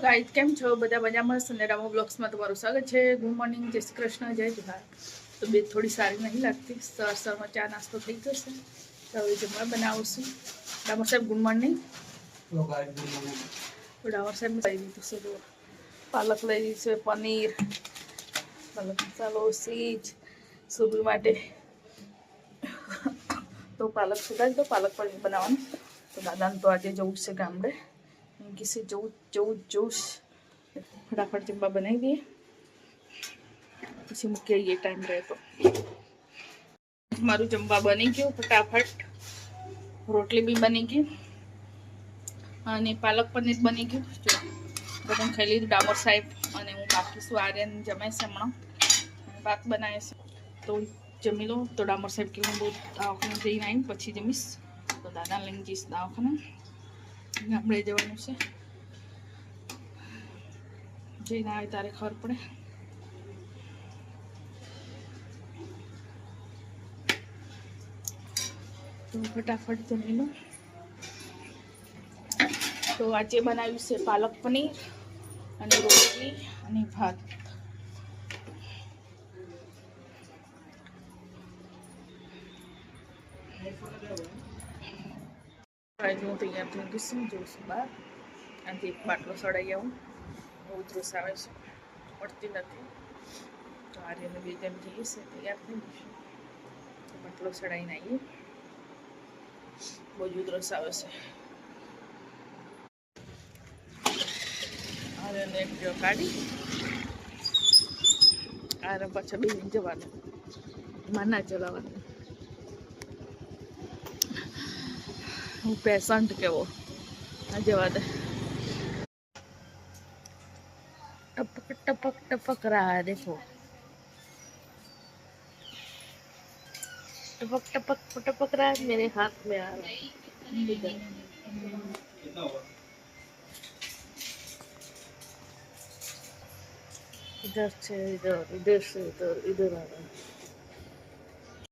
Guys, કેમ છો બધા? મજામાં? સંદેરામો બ્લોગ્સમાં તમારું સ્વાગત છે. ગુડ મોર્નિંગ, જય શ્રી કૃષ્ણ, જય જુહાર. તબિયત થોડી સારી નહીં લાગતી. સવારમાં ચા નાસ્તો થઈ જશે તો હવે જમવા બનાવશું. ડામર સાહેબ ગુડ મોર્નિંગ. ડામર સાહેબ લઈ દીધું છે, પાલક લઈ દીધું છે, પનીર, પાલક મસાલો, સીજ સુબી માટે તો પાલક સુધારી તો પાલક પનીર બનાવવાનું. તો દાદાને તો આજે જવું છે ગામડે, કિસી જવું ફટાફટ જમવા બનાવી દઈએ પછી મૂકી આવીએ ટાઈમ રહે તો. મારું જમવા બની ગયું ફટાફટ. રોટલી બી બની ગઈ અને પાલક પનીર બની ગયું. જો બધા ખાઈ લીધું. ડામર સાહેબ અને હું બાકી શું આર્યન જમે છે હમણાં, ભાત બનાવે છે તો જમી લો. તો ડામર સાહેબ કે હું બહુ દવાખાને જઈને આવીને પછી જમીશ. તો દાદા લઈને જઈશ દવાખાને, ગામડે જવાનું છે. જઈને આવે તારે ખબર પડે. તો ફટાફટ જમી લો. તો આજે બનાવ્યું છે પાલક પનીર અને રોટલી અને ભાત. હું તૈયાર થઈ ગઈ છું, જોઉં છું બહાર. આથી એક બાટલો સડાઈ આવું. બહુ ઉધરસ આવે છે, પડતી નથી. તો આર્યને બે જણ જઈએ છે, તૈયાર થઈ ગયું. બાટલો સડાઈને આવીએ. બહુ જ ઉધરસ આવે છે. આર્યને એક જો કાઢી આર્ય પાછા બે જવાનું, માના ચલાવવાનું. હું પેશન્ટ કેવો આ જવા દે. टपक टपक टपक रहा है, देखो टपक टपक टपक रहा है, मेरे हाथ में आ रहा है. इधर से इधर, इधर से इधर, इधर आ रहा है.